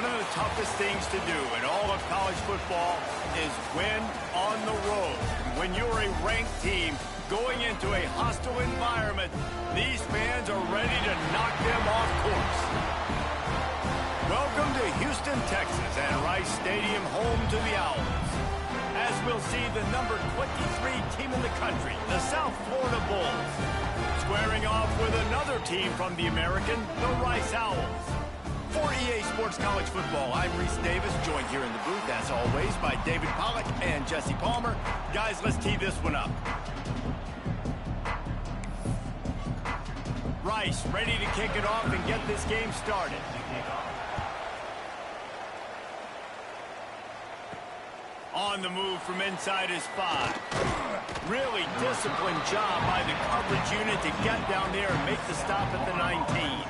One of the toughest things to do in all of college football is win on the road. When you're a ranked team going into a hostile environment, these fans are ready to knock them off course. Welcome to Houston, Texas, and Rice Stadium, home to the Owls. As we'll see the number 23 team in the country, the South Florida Bulls, squaring off with another team from the American, the Rice Owls. For EA Sports College Football, I'm Reese Davis, joined here in the booth, as always, by David Pollack and Jesse Palmer. Guys, let's tee this one up. Rice ready to kick it off and get this game started. On the move from inside his 5. Really disciplined job by the coverage unit to get down there and make the stop at the 19.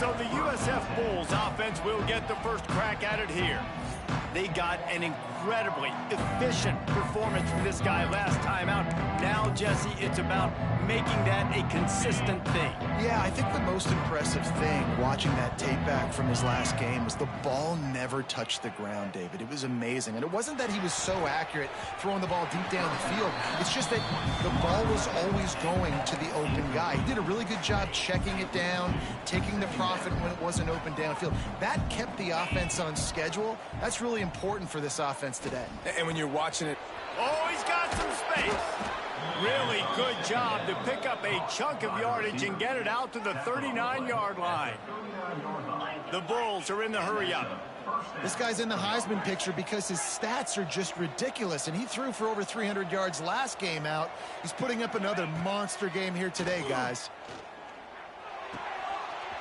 So the USF Bulls offense will get the first crack at it here. They got an incredibly efficient performance from this guy last time out. Now, Jesse, it's about making that a consistent thing. Yeah, I think the most impressive thing watching that tape back from his last game was the ball never touched the ground, David. It was amazing. And it wasn't that he was so accurate throwing the ball deep down the field. It's just that the ball was always going to the open guy. He did a really good job checking it down, taking the profit when it wasn't open downfield. That kept the offense on schedule. That's really important for this offense today. And when you're watching it... Oh, he's got some space. Really good job to pick up a chunk of yardage and get it out to the 39-yard line. The Bulls are in the hurry-up. This guy's in the Heisman picture because his stats are just ridiculous, and he threw for over 300 yards last game out. He's putting up another monster game here today, guys.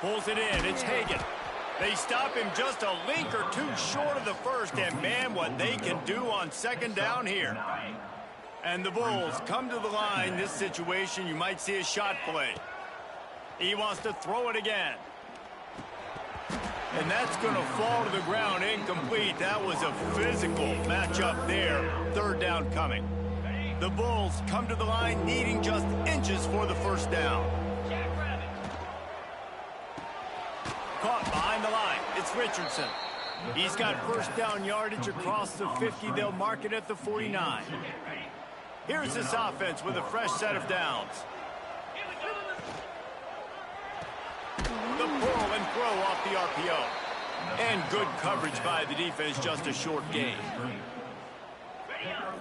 Pulls it in. It's Hagan. They stop him just a link or two short of the first, and man, what they can do on second down here. And the Bulls come to the line. This situation, you might see a shot play. He wants to throw it again. And that's going to fall to the ground incomplete. That was a physical matchup there. Third down coming. The Bulls come to the line needing just inches for the first down. Caught behind the line. It's Richardson. He's got first down yardage across the 50. They'll mark it at the 49. Here's this offense with a fresh set of downs. The pull and throw off the RPO. And good coverage by the defense, just a short gain.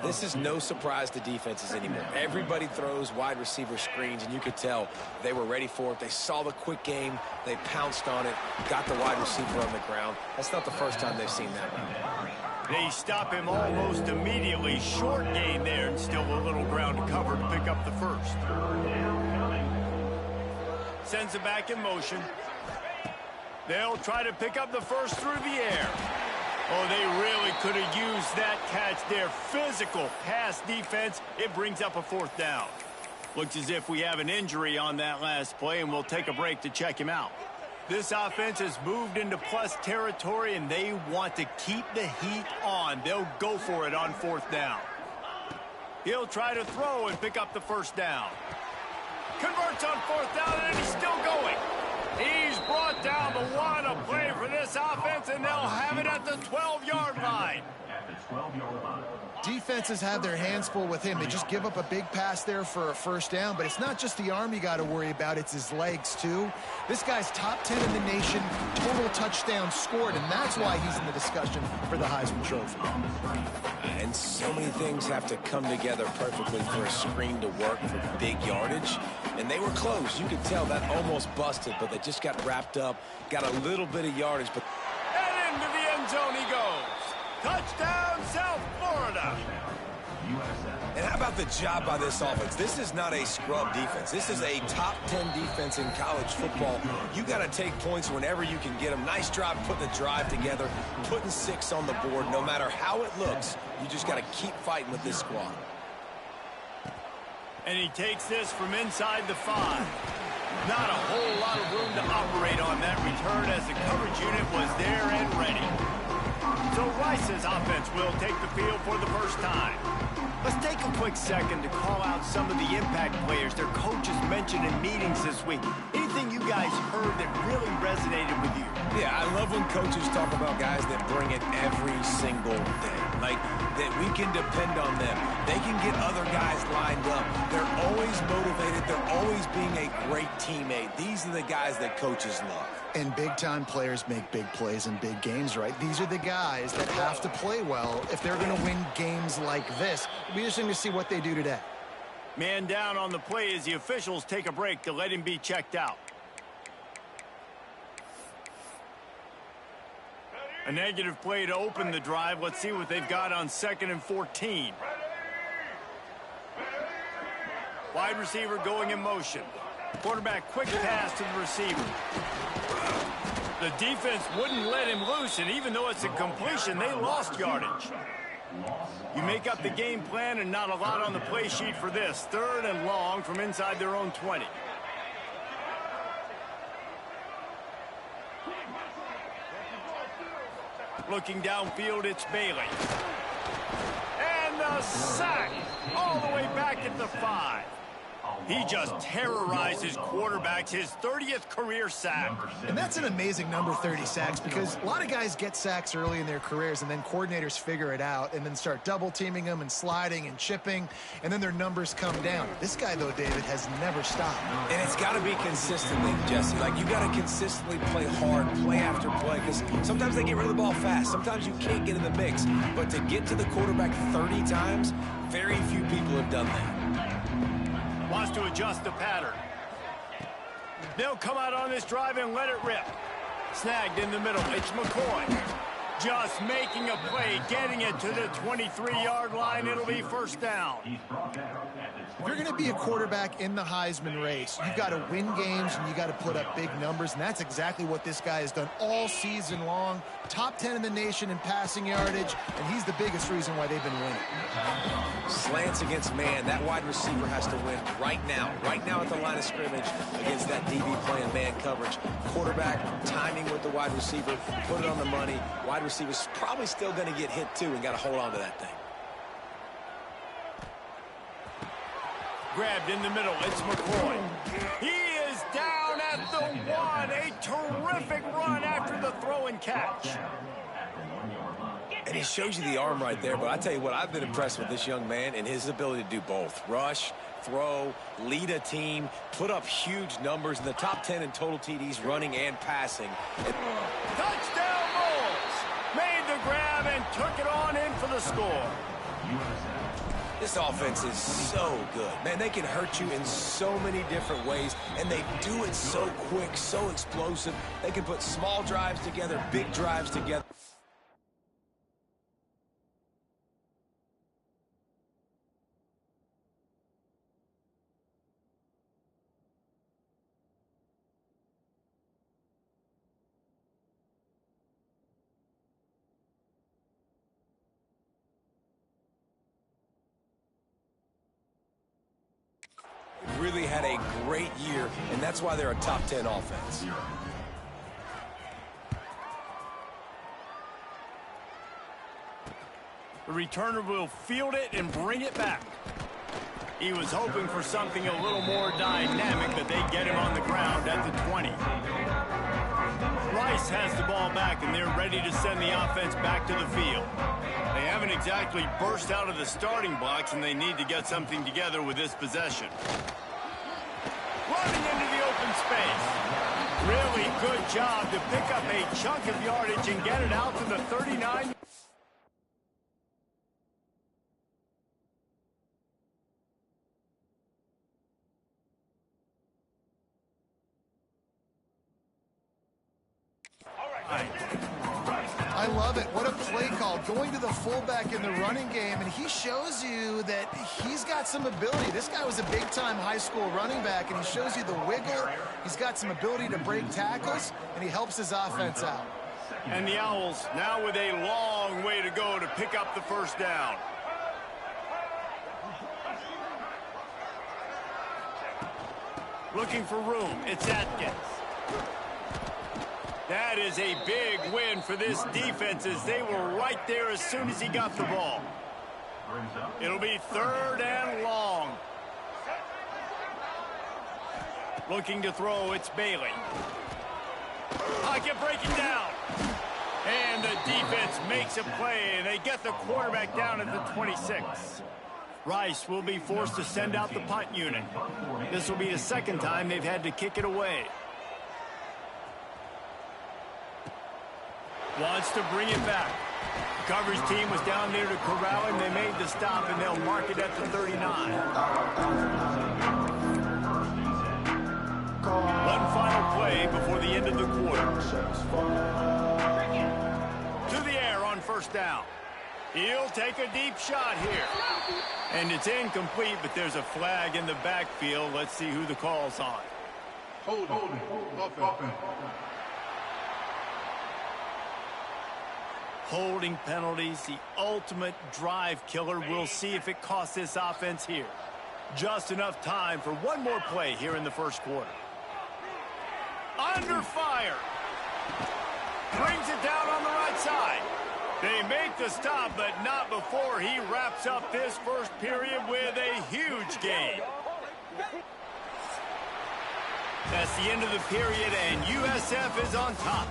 This is no surprise to defenses anymore. Everybody throws wide receiver screens, and you could tell they were ready for it. They saw the quick game. They pounced on it, got the wide receiver on the ground. That's not the first time they've seen that route. They stop him almost immediately. Short gain there, and still a little ground to cover to pick up the first. Sends it back in motion. They'll try to pick up the first through the air. Oh, they really could have used that catch there. Physical pass defense. It brings up a fourth down. Looks as if we have an injury on that last play, and we'll take a break to check him out. This offense has moved into plus territory, and they want to keep the heat on. They'll go for it on fourth down. He'll try to throw and pick up the first down. Converts on fourth down, and he's still going. He's brought down the one. A play for this offense, and they'll have it at the 12-yard line. Defenses have their hands full with him. They just give up a big pass there for a first down, but it's not just the arm you got to worry about, it's his legs too. This guy's top 10 in the nation, total touchdowns scored, and that's why he's in the discussion for the Heisman Trophy. And so many things have to come together perfectly for a screen to work for big yardage. And they were close. You could tell that almost busted, but they just got wrapped up, got a little bit of yardage. But and into the end zone he goes. Touchdown, South Florida. And how about the job by this offense? This is not a scrub defense. This is a top 10 defense in college football. You got to take points whenever you can get them. Nice job putting the drive together, putting 6 on the board. No matter how it looks, you just got to keep fighting with this squad. And he takes this from inside the 5. Not a whole lot of room to operate on that return as the coverage unit was there and ready. So Rice's offense will take the field for the first time. Let's take a quick second to call out some of the impact players their coaches mentioned in meetings this week. Anything anything you guys heard that really resonated with you? Yeah, I love when coaches talk about guys that bring it every single day. Like, that we can depend on them. They can get other guys lined up. They're always motivated. They're always being a great teammate. These are the guys that coaches love. And big-time players make big plays in big games, right? These are the guys that have to play well if they're going to win games like this. It'll be interesting to see what they do today. Man down on the play as the officials take a break to let him be checked out. A negative play to open the drive. Let's see what they've got on 2nd and 14. Wide receiver going in motion. Quarterback quick pass to the receiver. The defense wouldn't let him loose, and even though it's a completion, they lost yardage. You make up the game plan and not a lot on the play sheet for this. 3rd and long from inside their own 20. Looking downfield, it's Bailey. And the sack all the way back at the 5. He just terrorized his quarterbacks, his 30th career sack. And that's an amazing number, 30 sacks, because a lot of guys get sacks early in their careers, and then coordinators figure it out and then start double-teaming them and sliding and chipping, and then their numbers come down. This guy, though, David, has never stopped. And it's got to be consistently, Jesse. Like, you got to consistently play hard, play after play, because sometimes they get rid of the ball fast. Sometimes you can't get in the mix. But to get to the quarterback 30 times, very few people have done that. Wants to adjust the pattern. They'll come out on this drive and let it rip. Snagged in the middle. It's McCoy. Just making a play, getting it to the 23-yard line. It'll be 1st down. If you're going to be a quarterback in the Heisman race, you've got to win games and you got to put up big numbers, and that's exactly what this guy has done all season long. Top 10 in the nation in passing yardage, and he's the biggest reason why they've been winning. Slants against man. That wide receiver has to win right now at the line of scrimmage against that DB playing man coverage. Quarterback timing with the wide receiver, put it on the money. Wide receiver's probably still going to get hit too and got to hold on to that thing. Grabbed in the middle, it's McCoy. He is down at the 1. A terrific run after the throw and catch. And he shows you the arm right there, but I tell you what, I've been impressed with this young man and his ability to do both. Rush, throw, lead a team, put up huge numbers in the top 10 in total TDs, running and passing. Touchdown Bulls! Made the grab and took it on in for the score. This offense is so good. Man, they can hurt you in so many different ways, and they do it so quick, so explosive. They can put small drives together, big drives together. Really had a great year, and that's why they're a top 10 offense. The returner will field it and bring it back. He was hoping for something a little more dynamic, but they get him on the ground at the 20. Rice has the ball back, and they're ready to send the offense back to the field. They haven't exactly burst out of the starting blocks, and they need to get something together with this possession. Running into the open space. Really good job to pick up a chunk of yardage and get it out to the 39. I love it. What a play call. Going to the fullback in the running game, and he shows you that he's got some ability. This guy was a big-time high school running back, and he shows you the wiggle. He's got some ability to break tackles, and he helps his offense out. And the Owls now with a long way to go to pick up the 1st down. Looking for room. It's Atkins. That is a big win for this defense as they were right there as soon as he got the ball. It'll be 3rd and long. Looking to throw, it's Bailey. Pocket breaking down. And the defense makes a play, and they get the quarterback down at the 26. Rice will be forced to send out the punt unit. This will be the second time they've had to kick it away. Wants to bring it back. The coverage team was down there to corral him. They made the stop, and they'll mark it at the 39. One final play before the end of the quarter. To the air on first down. He'll take a deep shot here. And it's incomplete, but there's a flag in the backfield. Let's see who the call's on. Holding penalties, the ultimate drive killer. We'll see if it costs this offense here. Just enough time for one more play here in the first quarter. Under fire. Brings it down on the right side. They make the stop, but not before he wraps up this first period with a huge gain. That's the end of the period, and USF is on top.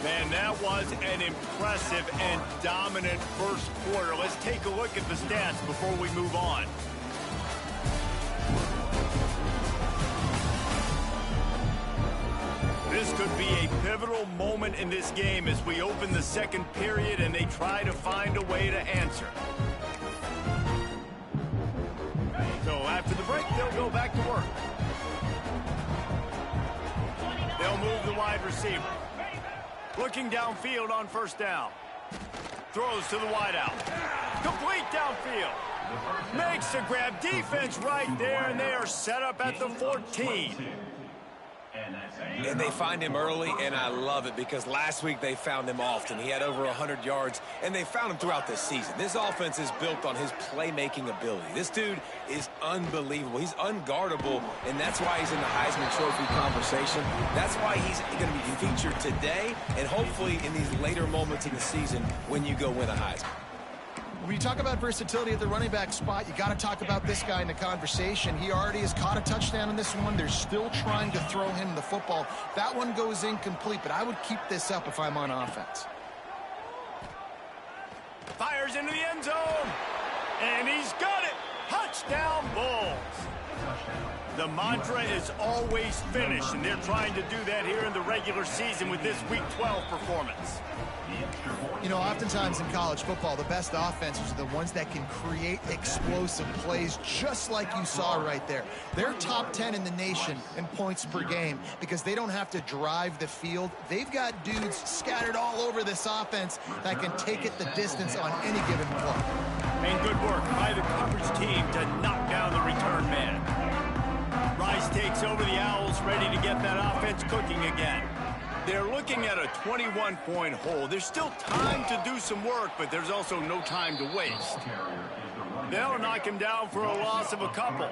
Man, that was an impressive and dominant first quarter. Let's take a look at the stats before we move on. This could be a pivotal moment in this game as we open the second period and they try to find a way to answer. So after the break, they'll go back to work. They'll move the wide receiver. Looking downfield on first down. Throws to the wideout. Complete downfield. Makes the grab. Defense right there, and they are set up at the 14. And they find him early, and I love it because last week they found him often. He had over 100 yards, and they found him throughout this season. This offense is built on his playmaking ability. This dude is unbelievable. He's unguardable, and that's why he's in the Heisman Trophy conversation. That's why he's going to be featured today and hopefully in these later moments in the season when you go win a Heisman. When you talk about versatility at the running back spot, you got to talk about this guy in the conversation. He already has caught a touchdown in this one. They're still trying to throw him the football. That one goes incomplete, but I would keep this up if I'm on offense. Fires into the end zone, and he's got it. Touchdown, Bulls. The mantra is always finish, and they're trying to do that here in the regular season with this Week 12 performance. You know, oftentimes in college football, the best offenses are the ones that can create explosive plays, just like you saw right there. They're top 10 in the nation in points per game because they don't have to drive the field. They've got dudes scattered all over this offense that can take it the distance on any given play. And good work by the coverage team to knock down the return man. Rice takes over the Owls, ready to get that offense cooking again. They're looking at a 21-point hole. There's still time to do some work, but there's also no time to waste. They'll knock him down for a loss of a couple.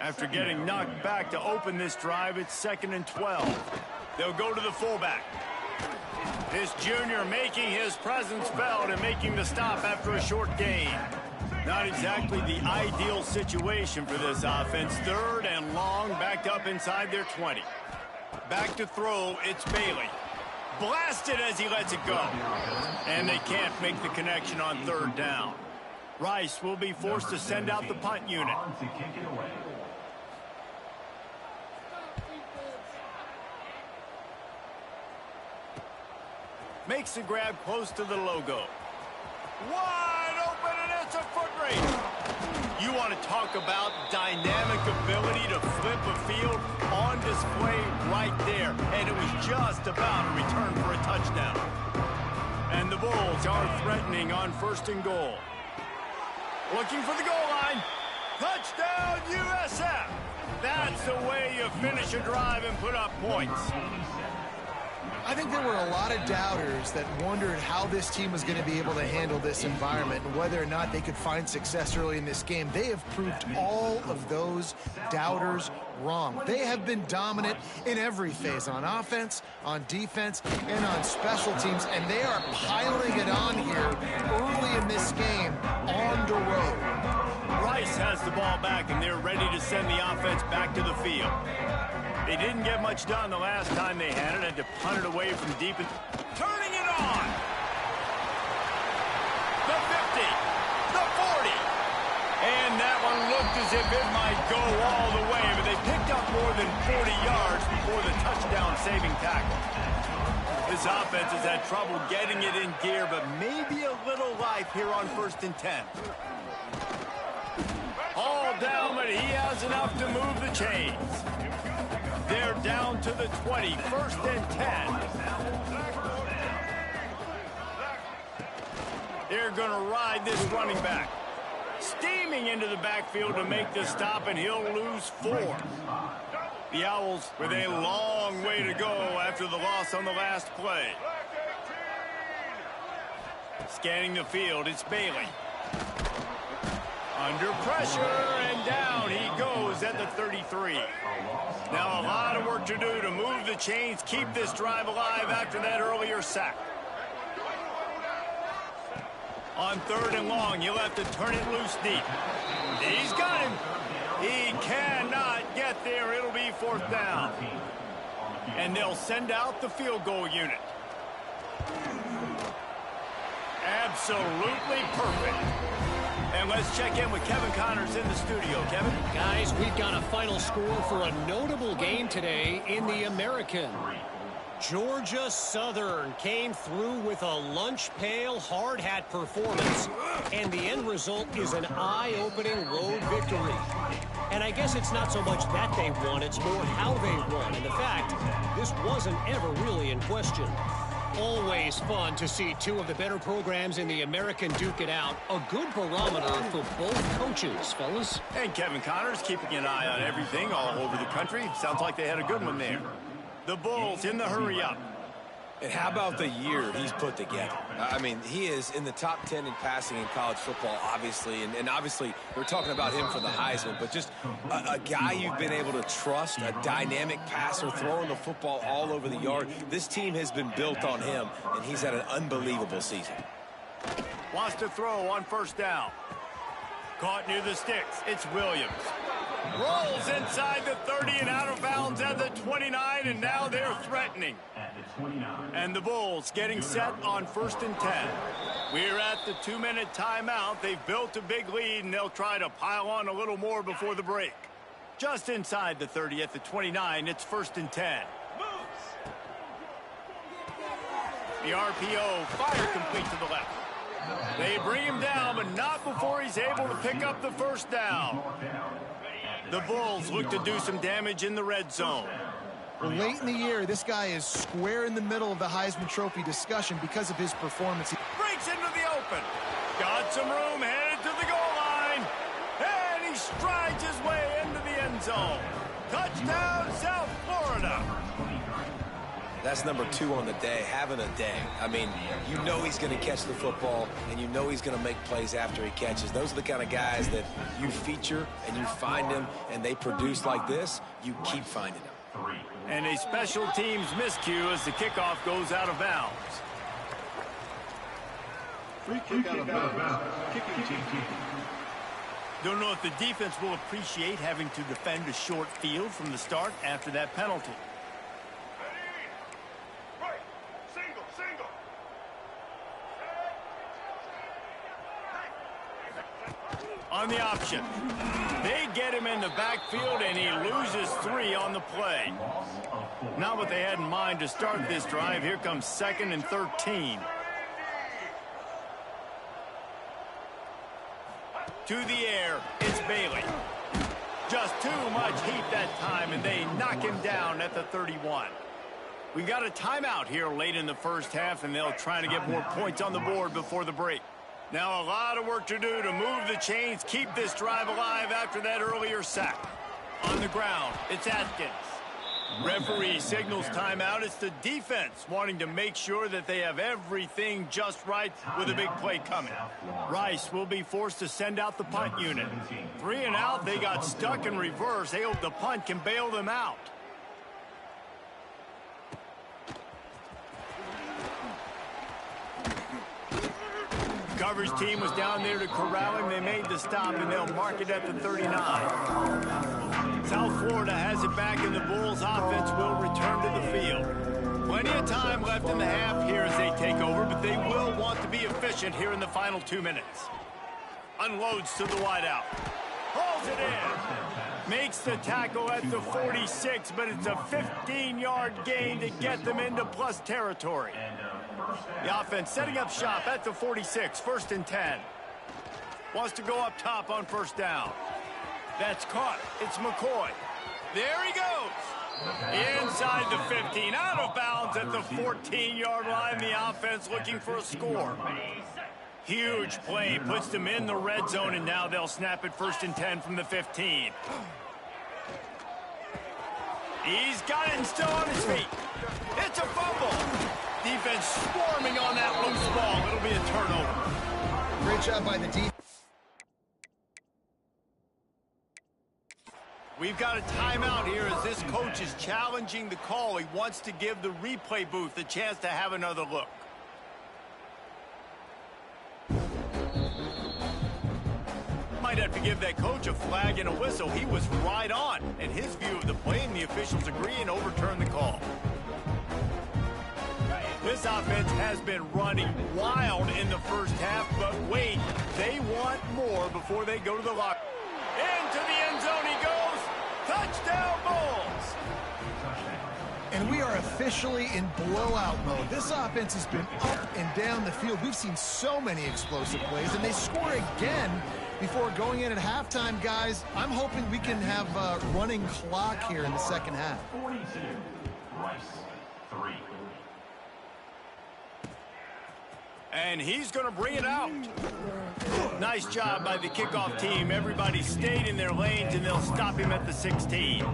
After getting knocked back to open this drive, it's 2nd and 12. They'll go to the fullback. This junior making his presence felt and making the stop after a short gain. Not exactly the ideal situation for this offense. 3rd and long, backed up inside their 20. Back to throw, it's Bailey. Blasted as he lets it go. And they can't make the connection on 3rd down. Rice will be forced to send out the punt unit. Makes the grab close to the logo. Wide open, and it's a foot race. You want to talk about dynamic ability to flip a field on display right there. And it was just about a return for a touchdown. And the Bulls are threatening on 1st and goal. Looking for the goal line. Touchdown, USF. That's the way you finish a drive and put up points. I think there were a lot of doubters that wondered how this team was going to be able to handle this environment and whether or not they could find success early in this game. They have proved all of those doubters wrong. They have been dominant in every phase, on offense, on defense, and on special teams, and they are piling it on here early in this game on the road. Rice has the ball back, and they're ready to send the offense back to the field. They didn't get much done the last time they had it, and to punt it away from deep and turning it on. The 50, the 40. And that one looked as if it might go all the way, but they picked up more than 40 yards before the touchdown-saving tackle. This offense has had trouble getting it in gear, but maybe a little life here on 1st and 10. All down, but he has enough to move the chains. They're down to the 20, 1st and 10. They're going to ride this running back. Steaming into the backfield to make the stop, and he'll lose 4. The Owls with a long way to go after the loss on the last play. Scanning the field, it's Bailey. Under pressure, and down he goes at the 33. Now a lot of work to do to move the chains, keep this drive alive after that earlier sack. On 3rd and long, you'll have to turn it loose deep. He's got him. He cannot get there. It'll be 4th down. And they'll send out the field goal unit. Absolutely perfect. And let's check in with Kevin Connors in the studio. Kevin? Guys, we've got a final score for a notable game today in the American. Georgia Southern came through with a lunch pail hard hat performance, and the end result is an eye-opening road victory. And I guess it's not so much that they won, it's more how they won. And the fact, this wasn't ever really in question. Always fun to see 2 of the better programs in the American duke it out. A good barometer for both coaches, fellas. And Kevin Connors keeping an eye on everything all over the country. Sounds like they had a good one there. The Bulls in the hurry-up. And how about the year he's put together? I mean, he is in the top 10 in passing in college football, obviously. And obviously, we're talking about him for the Heisman. But just a guy you've been able to trust, a dynamic passer, throwing the football all over the yard. This team has been built on him, and he's had an unbelievable season. Wants to throw on 1st down. Caught near the sticks. It's Williams. Rolls inside the 30 and out of bounds at the 29, and now they're threatening. And the Bulls getting set on 1st and 10. We're at the 2-minute timeout. They've built a big lead, and they'll try to pile on a little more before the break. Just inside the 30 at the 29, it's 1st and 10. The RPO, fire complete to the left. They bring him down, but not before he's able to pick up the 1st down. The Bulls look to do some damage in the red zone. Well, late in the year, this guy is square in the middle of the Heisman Trophy discussion because of his performance. Breaks into the open. Got some room, headed to the goal line. And he strides his way into the end zone. Touchdown, South Florida. That's number 2 on the day, having a day. I mean, you know he's going to catch the football, and you know he's going to make plays after he catches. Those are the kind of guys that you feature, and you find them, and they produce like this. You keep finding them. And a special teams miscue as the kickoff goes out of bounds. Free kick out of bounds. Kicking team. Don't know if the defense will appreciate having to defend a short field from the start after that penalty. On the option. They get him in the backfield, and he loses 3 on the play. Not what they had in mind to start this drive. Here comes 2nd and 13. To the air, it's Bailey. Just too much heat that time, and they knock him down at the 31. We got a timeout here late in the 1st half, and they'll try to get more points on the board before the break. Now a lot of work to do to move the chains, keep this drive alive after that earlier sack. On the ground, it's Atkins. Referee signals timeout. It's the defense wanting to make sure that they have everything just right with a big play coming. Rice will be forced to send out the punt unit. 3 and out, they got stuck in reverse. They hope the punt can bail them out. coverage team was down there to corral him. They made the stop, and they'll mark it at the 39. South Florida has it back, and the Bulls offense will return to the field. Plenty of time left in the half here as they take over, but they will want to be efficient here in the final 2 minutes. Unloads to the wideout. Hauls it in. Makes the tackle at the 46, but it's a 15-yard gain to get them into plus territory. The offense setting up shop at the 46, 1st and 10. Wants to go up top on 1st down. That's caught. It's McCoy. There he goes. Inside the 15, out of bounds at the 14-yard line. The offense looking for a score. Huge play, puts them in the red zone, and now they'll snap it 1st and 10 from the 15. He's got it and still on his feet. It's a fumble. Defense swarming on that loose ball. It'll be a turnover. Great job by the defense. We've got a timeout here as this coach is challenging the call. He wants to give the replay booth a chance to have another look. Might have to give that coach a flag and a whistle. He was right on, and his view of the play, and the officials agree and overturn the call. This offense has been running wild in the first half, but wait, they want more before they go to the locker. Into the end zone he goes. Touchdown, Bulls! And we are officially in blowout mode. This offense has been up and down the field. We've seen so many explosive plays, and they score again before going in at halftime, guys. I'm hoping we can have a running clock here in the second half. 42, Rice, 3. And he's going to bring it out. Nice job by the kickoff team. Everybody stayed in their lanes, and they'll stop him at the 16.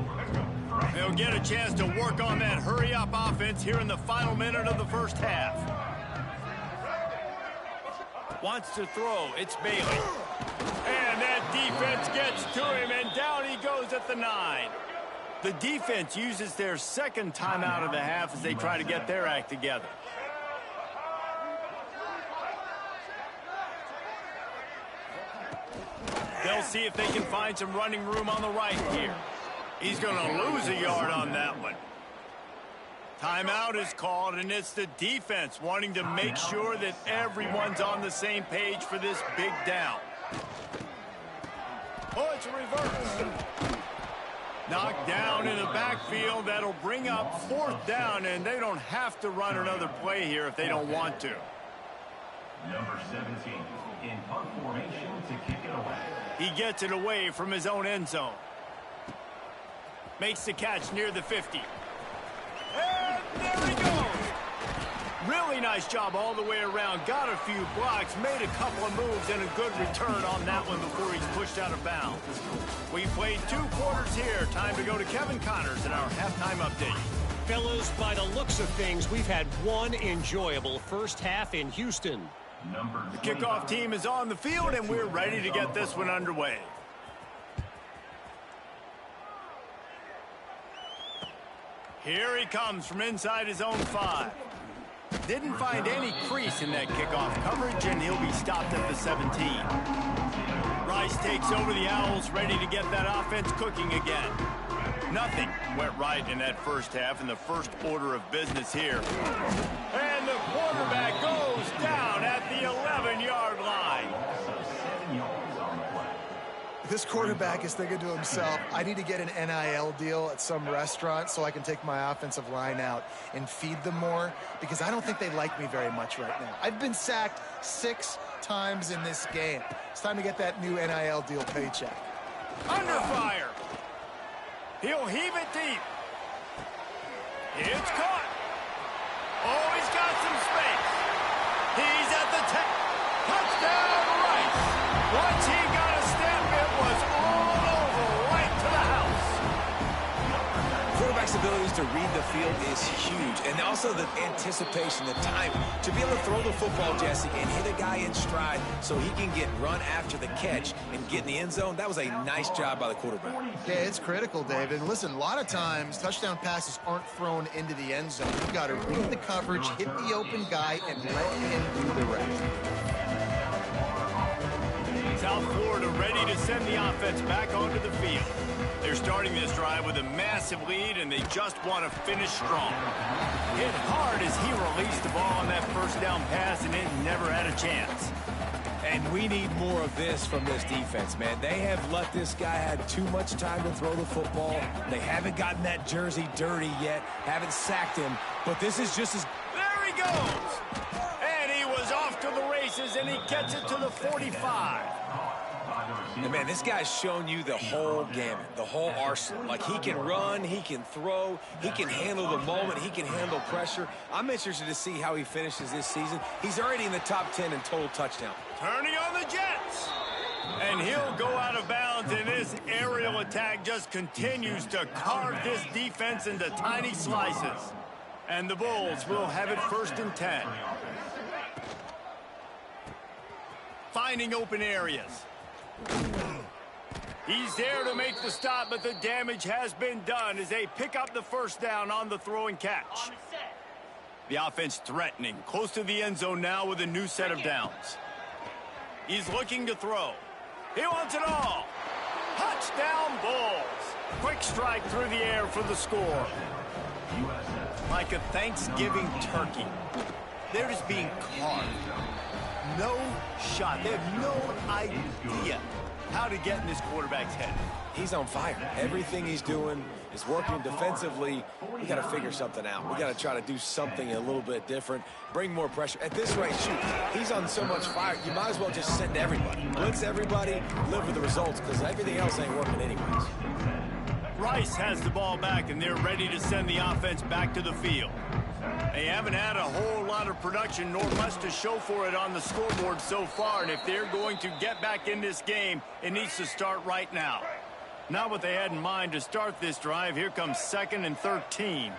They'll get a chance to work on that hurry-up offense here in the final minute of the first half. Wants to throw. It's Bailey. And that defense gets to him, and down he goes at the 9. The defense uses their second timeout of the half as they try to get their act together. They'll see if they can find some running room on the right here. He's going to lose a yard on that one. Timeout is called, and it's the defense wanting to make sure that everyone's on the same page for this big down. Oh, it's a reverse. Knocked down in the backfield. That'll bring up 4th down, and they don't have to run another play here if they don't want to. Number 17 in punt formation to kick it away. He gets it away from his own end zone. Makes the catch near the 50. And there he goes. Really nice job all the way around. Got a few blocks, made a couple of moves, and a good return on that one before he's pushed out of bounds. We played 2 quarters here. Time to go to Kevin Connors in our halftime update. Fellas, by the looks of things, we've had one enjoyable first half in Houston. The kickoff team is on the field, and we're ready to get this one underway. Here he comes from inside his own 5. Didn't find any crease in that kickoff coverage, and he'll be stopped at the 17. Rice takes over the Owls, ready to get that offense cooking again. Nothing went right in that first half in the first order of business here. And the quarterback goes down at the 11-yard line. This quarterback is thinking to himself, I need to get an NIL deal at some restaurant so I can take my offensive line out and feed them more, because I don't think they like me very much right now. I've been sacked 6 times in this game. It's time to get that new NIL deal paycheck. Under fire. He'll heave it deep. It's caught. Oh, he's got some space. He's at the 10. Touchdown, Rice. Once he got a step, it was all over, right to the house. Quarterback's abilities to read the field is huge, and also the anticipation, the timing. To be able to throw the football, Jesse, and hit a guy in stride so he can get run after the catch and get in the end zone, that was a nice job by the quarterback. Yeah, it's critical, David. Listen, a lot of times touchdown passes aren't thrown into the end zone. You've got to read the coverage, hit the open guy, and let him do the rest. South Florida ready to send the offense back onto the field. They're starting this drive with a massive lead, and they just want to finish strong. Hit hard as he released the ball on that first down pass, and it never had a chance. And we need more of this from this defense, man. They have let this guy have too much time to throw the football. They haven't gotten that jersey dirty yet, haven't sacked him, but this is just as... There he goes! And he was off to the races, and he gets it to the 45. And man, this guy's shown you the whole gamut, the whole arsenal. Like, he can run, he can throw, he can handle the moment, he can handle pressure. I'm interested to see how he finishes this season. He's already in the top 10 in total touchdown. Turning on the Jets. And he'll go out of bounds, and this aerial attack just continues to carve this defense into tiny slices. And the Bulls will have it 1st and 10. Finding open areas. He's there to make the stop, but the damage has been done as they pick up the first down on the throw and catch. The offense threatening, close to the end zone now with a new set of downs. He's looking to throw. He wants it all. Touchdown Bulls. Quick strike through the air for the score. Like a Thanksgiving turkey. They're just being carved. No shot. They have no idea how to get in this quarterback's head. He's on fire. Everything he's doing is working defensively. We got to figure something out. We got to try to do something a little bit different. Bring more pressure. At this rate, shoot, he's on so much fire, you might as well just send everybody. Blitz everybody, live with the results, because everything else ain't working anyways. Rice has the ball back, and they're ready to send the offense back to the field. They haven't had a whole lot of production nor much to show for it on the scoreboard so far, and if they're going to get back in this game, it needs to start right now. Not what they had in mind to start this drive. Here comes 2nd and 13.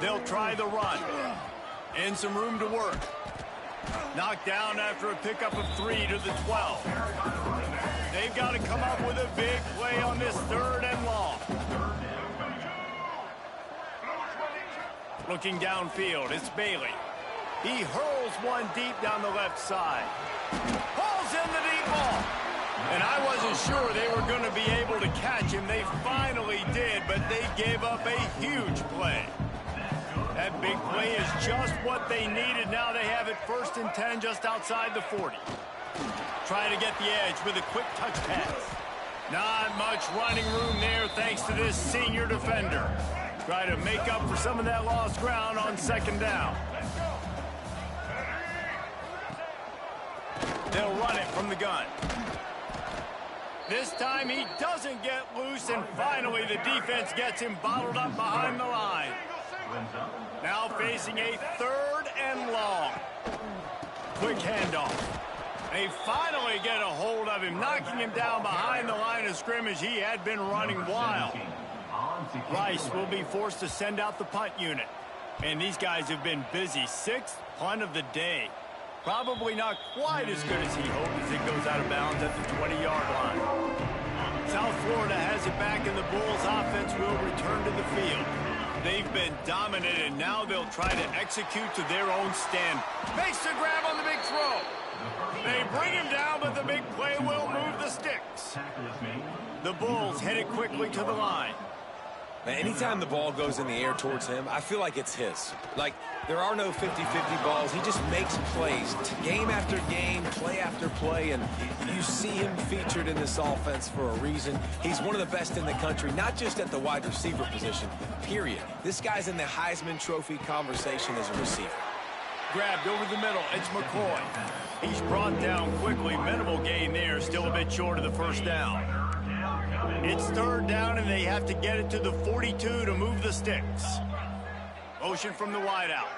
They'll try the run. And some room to work. Knocked down after a pickup of 3 to the 12. They've got to come up with a big play on this 3rd and long. Looking downfield, it's Bailey. He hurls one deep down the left side. Pulls in the deep ball. And I wasn't sure they were going to be able to catch him. They finally did, but they gave up a huge play. That big play is just what they needed. Now they have it 1st and 10 just outside the 40. Trying to get the edge with a quick touch pass. Not much running room there thanks to this senior defender. Try to make up for some of that lost ground on 2nd down. They'll run it from the gun. This time he doesn't get loose, and finally the defense gets him bottled up behind the line. Now facing a 3rd and long. Quick handoff. They finally get a hold of him, knocking him down behind the line of scrimmage. He had been running wild. Rice will be forced to send out the punt unit. And these guys have been busy. 6th punt of the day. Probably not quite as good as he hoped as it goes out of bounds at the 20-yard line. South Florida has it back, and the Bulls offense will return to the field. They've been dominated. Now they'll try to execute to their own stand. Makes the grab on the big throw. They bring him down, but the big play will move the sticks. The Bulls headed quickly to the line. Man, anytime the ball goes in the air towards him, I feel like it's his. Like, there are no 50-50 balls. He just makes plays, game after game, play after play, and you see him featured in this offense for a reason. He's one of the best in the country, not just at the wide receiver position, period. This guy's in the Heisman Trophy conversation as a receiver. Grabbed over the middle, it's McCoy. He's brought down quickly. Minimal gain there, still a bit short of the 1st down. It's 3rd down, and they have to get it to the 42 to move the sticks. Motion from the wideout.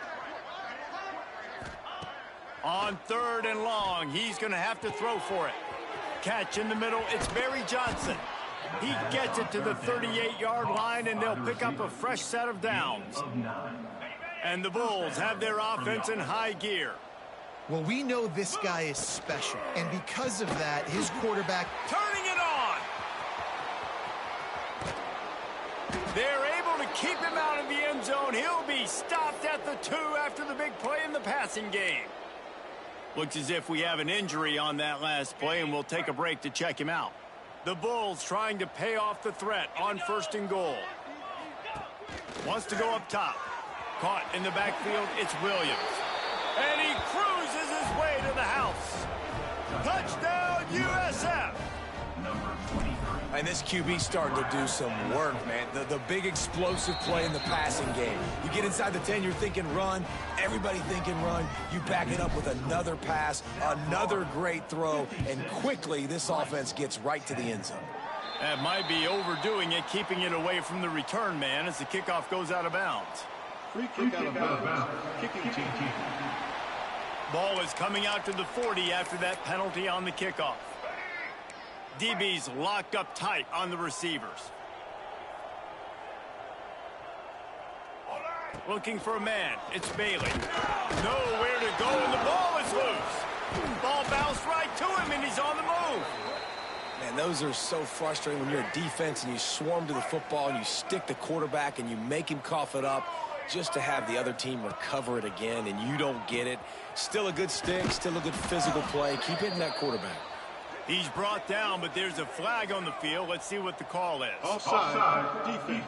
On 3rd and long, he's going to have to throw for it. Catch in the middle, it's Barry Johnson. He gets it to the 38-yard line, and they'll pick up a fresh set of downs. And the Bulls have their offense in high gear. Well, we know this guy is special, and because of that, his quarterback... Turning it on! They're able to keep him out of the end zone. He'll be stopped at the 2 after the big play in the passing game. Looks as if we have an injury on that last play, and we'll take a break to check him out. The Bulls trying to pay off the threat on 1st and goal. Wants to go up top. Caught in the backfield, it's Williams. And he cruises his way to the house. Touchdown, USF! And this QB's starting to do some work, man. The big explosive play in the passing game. You get inside the 10, you're thinking run. Everybody thinking run. You back it up with another pass, another great throw, and quickly this offense gets right to the end zone. That might be overdoing it, keeping it away from the return man as the kickoff goes out of bounds. Free kick out of bounds. Kicking team. Ball is coming out to the 40 after that penalty on the kickoff. DB's locked up tight on the receivers. Looking for a man. It's Bailey. Nowhere to go, and the ball is loose. Ball bounced right to him, and he's on the move. Man, those are so frustrating when you're a defense and you swarm to the football and you stick the quarterback and you make him cough it up just to have the other team recover it again and you don't get it. Still a good stick, still a good physical play. Keep hitting that quarterback. He's brought down, but there's a flag on the field. Let's see what the call is. Offside. Defense.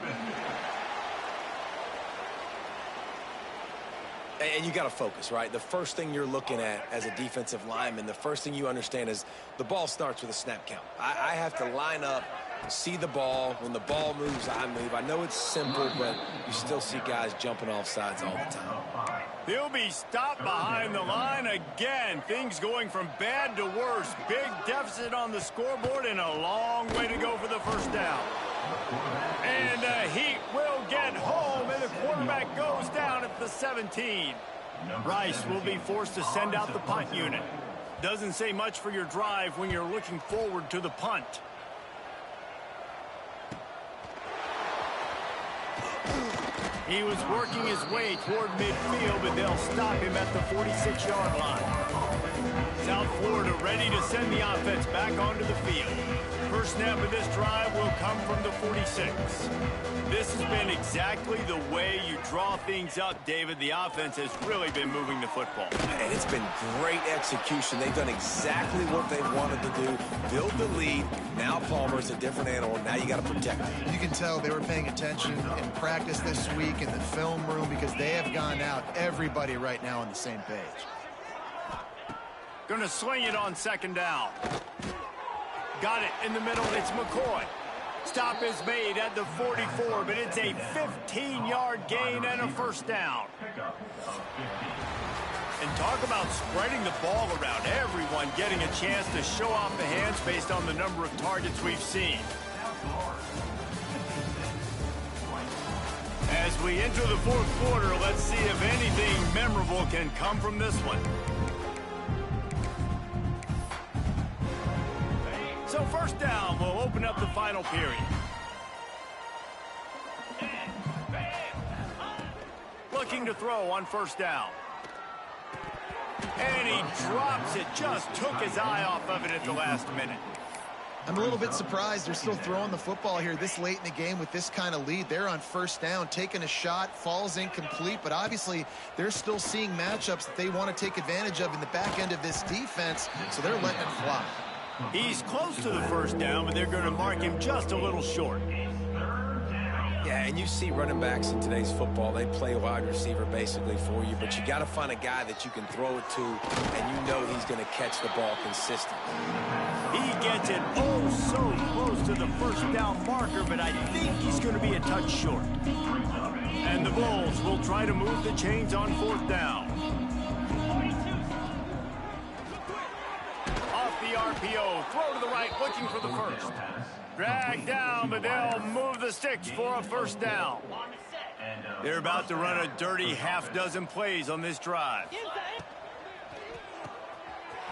And you got to focus, right? The first thing you're looking at as a defensive lineman, the first thing you understand is the ball starts with a snap count. I have to line up, see the ball. When the ball moves, I move. I know it's simple, but you still see guys jumping off sides all the time. He'll be stopped behind the line again. Things going from bad to worse. Big deficit on the scoreboard and a long way to go for the first down. And the Heat will get home, and the quarterback goes down at the 17. Rice will be forced to send out the punt unit. Doesn't say much for your drive when you're looking forward to the punt. He was working his way toward midfield, but they'll stop him at the 46-yard line. South Florida ready to send the offense back onto the field. First snap of this drive will come from the 46. This has been exactly the way you draw things up, David. The offense has really been moving the football. And it's been great execution. They've done exactly what they wanted to do. Build the lead. Now Palmer's a different animal. Now you got to protect him. You can tell they were paying attention in practice this week in the film room because they have gone out, everybody right now on the same page. Going to sling it on 2nd down. Got it in the middle. It's McCoy. Stop is made at the 44, but it's a 15-yard gain and a first down. And talk about spreading the ball around. Everyone getting a chance to show off the hands based on the number of targets we've seen. As we enter the 4th quarter, let's see if anything memorable can come from this one. So first down will open up the final period. Looking to throw on first down. And he drops it. Just took his eye off of it at the last minute. I'm a little bit surprised they're still throwing the football here this late in the game with this kind of lead. They're on first down, taking a shot, falls incomplete, but obviously they're still seeing matchups that they want to take advantage of in the back end of this defense, so they're letting it fly. He's close to the first down, but they're going to mark him just a little short. Yeah, and you see running backs in today's football, they play wide receiver basically for you, but you got to find a guy that you can throw it to, and you know he's going to catch the ball consistently. He gets it oh so close to the first down marker, but I think he's going to be a touch short. And the Bulls will try to move the chains on 4th down. The RPO, throw to the right, looking for the first. Drag down, but they'll move the sticks for a first down. They're about to run a dirty half-dozen plays on this drive.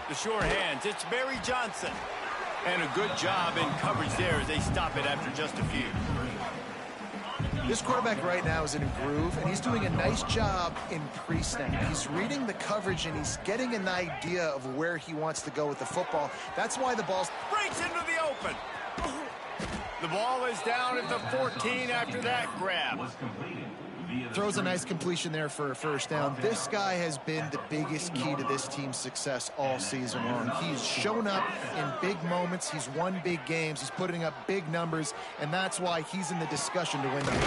The sure hands, it's Barry Johnson. And a good job in coverage there as they stop it after just a few. This quarterback right now is in a groove, and he's doing a nice job in pre-snap. He's reading the coverage, and he's getting an idea of where he wants to go with the football. That's why the ball's breaks into the open. The ball is down at the 14 after that grab. Throws a nice completion there for a first down. This guy has been the biggest key to this team's success all season long. He's shown up in big moments. He's won big games. He's putting up big numbers, and that's why he's in the discussion to win the game.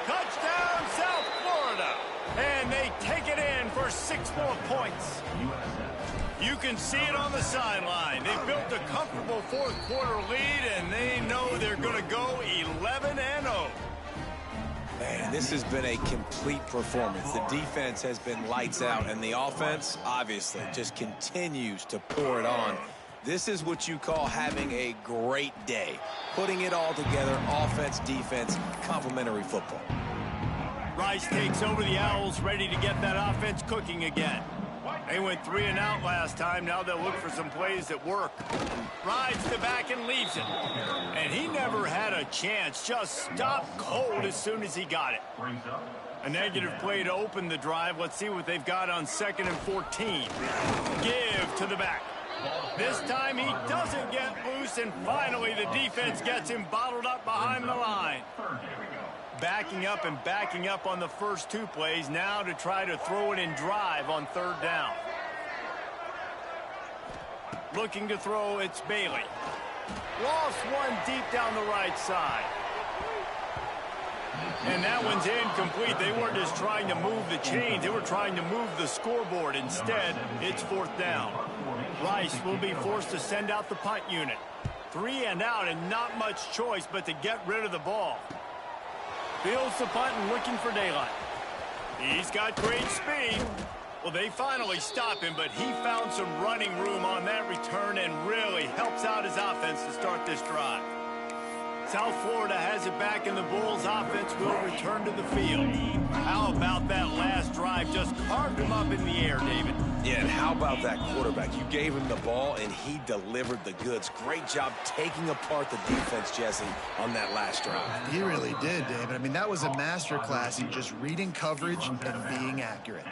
Touchdown, South Florida. And they take it in for 6 more points. You can see it on the sideline. They built a comfortable fourth-quarter lead, and they know they're going to go 11-0. Man, this has been a complete performance. The defense has been lights out, and the offense, obviously, just continues to pour it on. This is what you call having a great day. Putting it all together, offense, defense, complementary football. Rice takes over the Owls, ready to get that offense cooking again. They went 3 and out last time. Now they'll look for some plays that work. Rides the back and leaves it. And he never had a chance. Just stopped cold as soon as he got it. A negative play to open the drive. Let's see what they've got on 2nd and 14. Give to the back. This time he doesn't get loose, and finally the defense gets him bottled up behind the line. Backing up and backing up on the first 2 plays, now to try to throw it in drive on 3rd down. Looking to throw, it's Bailey. Lost one deep down the right side. And that one's incomplete. They weren't just trying to move the chains, they were trying to move the scoreboard. Instead, it's 4th down. Rice will be forced to send out the punt unit. 3 and out, and not much choice but to get rid of the ball. Fields the punt and looking for daylight. He's got great speed. Well, they finally stop him, but he found some running room on that return and really helps out his offense to start this drive. South Florida has it back, and the Bulls offense will return to the field. How about that last drive? Just carved him up in the air, David. Yeah, and how about that quarterback? You gave him the ball, and he delivered the goods. Great job taking apart the defense, Jesse, on that last drive. He really did, David. I mean, that was a masterclass in just reading coverage and being accurate.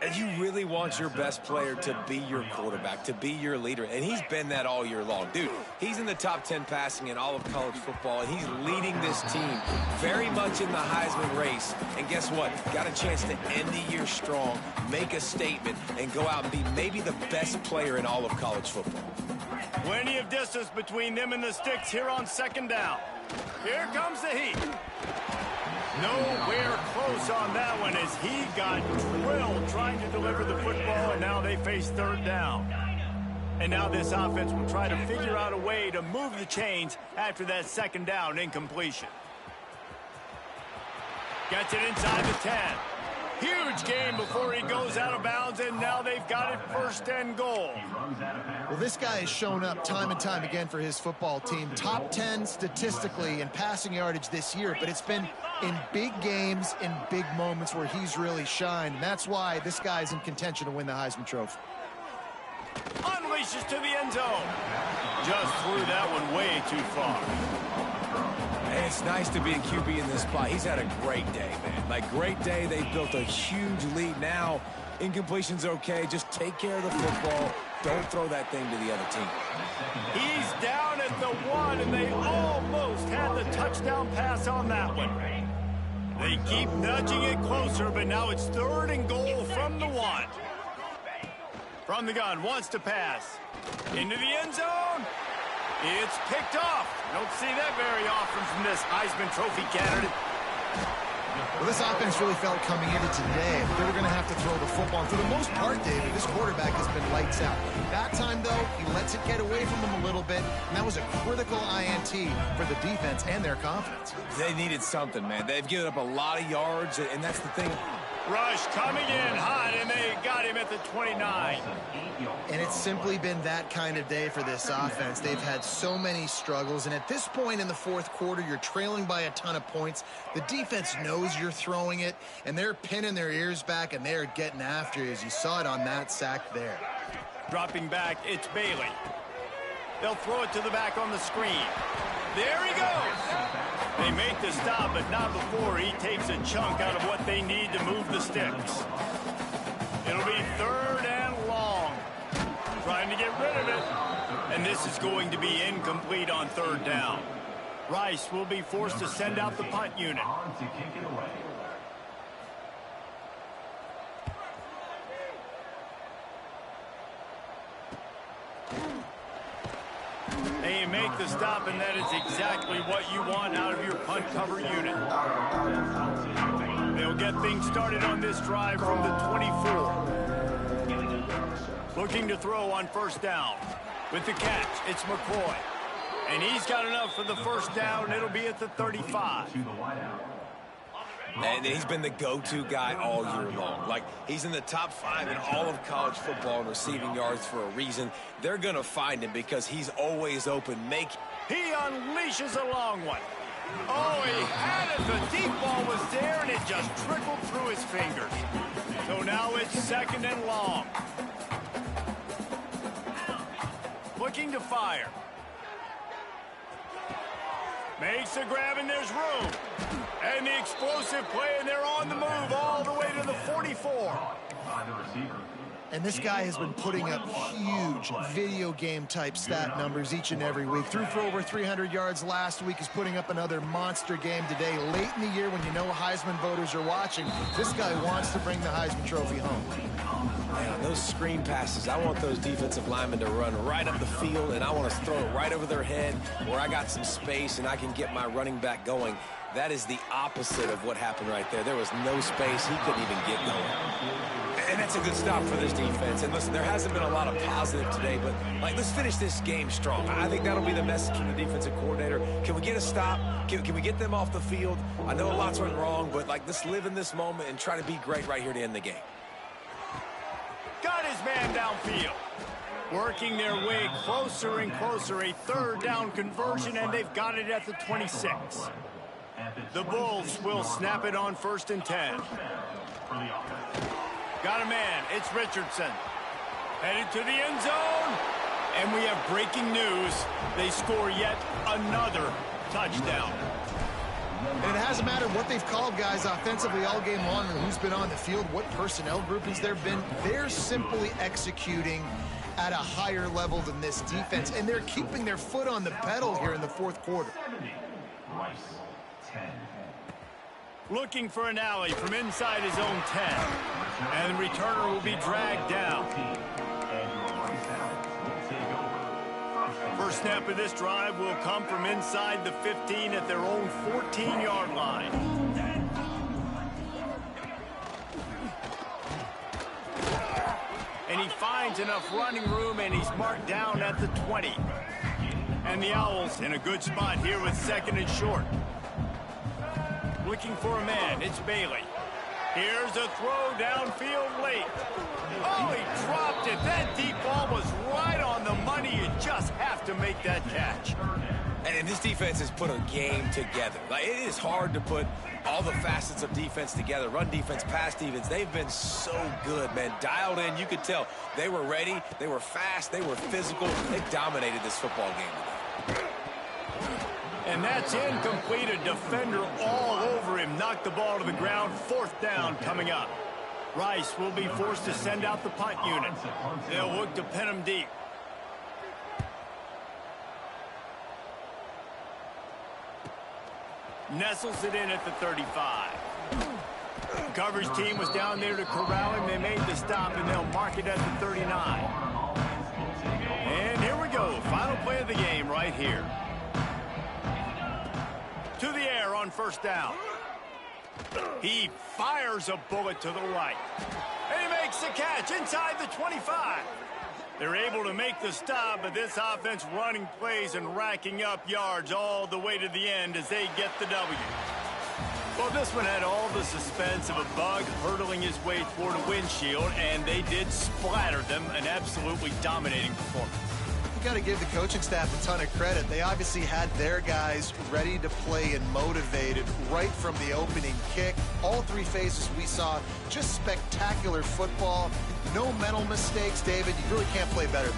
And you really want your best player to be your quarterback, to be your leader. And he's been that all year long. Dude, he's in the top 10 passing in all of college football, and he's leading this team very much in the Heisman race. And guess what? Got a chance to end the year strong, make a statement, and go out and be maybe the best player in all of college football. Plenty of distance between them and the sticks here on 2nd down. Here comes the heat. Nowhere close on that one as he got drilled trying to deliver the football, and now they face 3rd down. And now this offense will try to figure out a way to move the chains after that 2nd down incompletion. Gets it inside the 10. Huge game before he goes out of bounds, and now they've got it 1st and goal. Well, this guy has shown up time and time again for his football team. Top 10 statistically in passing yardage this year, but it's been in big games, in big moments where he's really shined. And that's why this guy's in contention to win the Heisman Trophy. Unleashes to the end zone. Just threw that one way too far. And it's nice to be a QB in this spot. He's had a great day, man. Like, great day. They've built a huge lead. Now, incompletion's okay. Just take care of the football. Don't throw that thing to the other team. He's down at the 1, and they almost had the touchdown pass on that one. They keep nudging it closer, but now it's 3rd and goal from the 1. From the gun, wants to pass. Into the end zone. It's picked off. Don't see that very often from this Heisman Trophy candidate. Well, this offense really felt coming into today. They were going to have to throw the football. And for the most part, David, this quarterback has been lights out. That time, though, he lets it get away from him a little bit, and that was a critical INT for the defense and their confidence. They needed something, man. They've given up a lot of yards, and that's the thing. Rush coming in hot, and they got him at the 29. And it's simply been that kind of day for this offense. They've had so many struggles, and at this point in the 4th quarter, you're trailing by a ton of points. The defense knows you're throwing it, and they're pinning their ears back, and they're getting after you, as you saw it on that sack there. Dropping back, it's Bailey. They'll throw it to the back on the screen. There he goes. They make the stop, but not before he takes a chunk out of what they need to move the sticks. It'll be 3rd and long. Trying to get rid of it. And this is going to be incomplete on 3rd down. Rice will be forced to send out the punt unit. On to kick it away. They make the stop, and that is exactly what you want out of your punt cover unit. They'll get things started on this drive from the 24. Looking to throw on first down. With the catch, it's McCoy. And he's got enough for the first down. It'll be at the 35. And he's been the go-to guy all year long. Like, he's in the top 5 in all of college football in receiving yards for a reason. They're going to find him because he's always open. He unleashes a long one. Oh, he had it. The deep ball was there, and it just trickled through his fingers. So now it's second and long. Looking to fire. Makes a grab, and there's room. And the explosive play, and they're on the move all the way to the 44. And this guy has been putting up huge video game type stat numbers each and every week. Threw for over 300 yards last week. He's putting up another monster game today. Late in the year when you know Heisman voters are watching, this guy wants to bring the Heisman Trophy home. Man, those screen passes, I want those defensive linemen to run right up the field, and I want to throw it right over their head where I got some space and I can get my running back going. That is the opposite of what happened right there. There was no space. He couldn't even get going. And that's a good stop for this defense. And listen, there hasn't been a lot of positive today, but like, let's finish this game strong. I think that'll be the message from the defensive coordinator. Can we get a stop? Can we get them off the field? I know a lot's went wrong, but like, let's live in this moment and try to be great right here to end the game. Got his man downfield. Working their way closer and closer. A third down conversion, and they've got it at the 26. The Bulls will snap it on 1st and 10. Got a man. It's Richardson. Headed to the end zone. And we have breaking news. They score yet another touchdown. And it hasn't mattered what they've called guys offensively all game long or who's been on the field, what personnel groupings there have been. They're simply executing at a higher level than this defense, and they're keeping their foot on the pedal here in the fourth quarter. Rice, 10. Looking for an alley from inside his own 10. And the returner will be dragged down. First snap of this drive will come from inside the 15 at their own 14-yard line. And he finds enough running room, and he's marked down at the 20. And the Owls in a good spot here with 2nd and short. Looking for a man. It's Bailey. Here's a throw downfield late. Oh, he dropped it. That deep ball was right on the money. You just have to make that catch. And this defense has put a game together. Like, it is hard to put all the facets of defense together. Run defense, pass defense. They've been so good, man. Dialed in. You could tell they were ready. They were fast. They were physical. They dominated this football game today. And that's incomplete. A defender all over him. Knocked the ball to the ground. 4th down coming up. Rice will be forced to send out the punt unit. They'll look to pin him deep. Nestles it in at the 35. The coverage team was down there to corral him. They made the stop, and they'll mark it at the 39. And here we go. Final play of the game right here. To the air on 1st down. He fires a bullet to the right. And he makes the catch inside the 25. They're able to make the stop, but this offense running plays and racking up yards all the way to the end as they get the W. Well, this one had all the suspense of a bug hurtling his way toward a windshield, and they did splatter them. An absolutely dominating performance. You got to give the coaching staff a ton of credit. They obviously had their guys ready to play and motivated right from the opening kick. All 3 phases we saw, just spectacular football. No mental mistakes, David. You really can't play better than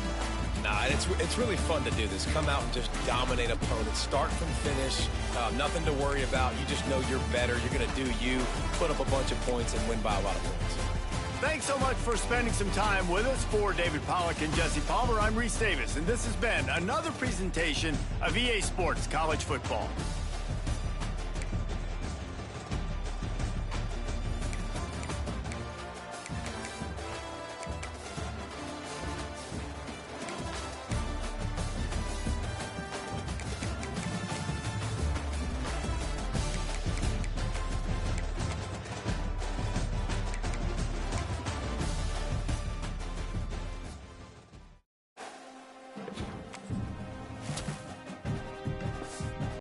that. Nah, it's really fun to do this. Come out and just dominate opponents. Start from finish. Nothing to worry about. You just know you're better. You're going to do you, put up a bunch of points, and win by a lot of points. Thanks so much for spending some time with us. For David Pollack and Jesse Palmer, I'm Reese Davis, and this has been another presentation of EA Sports College Football.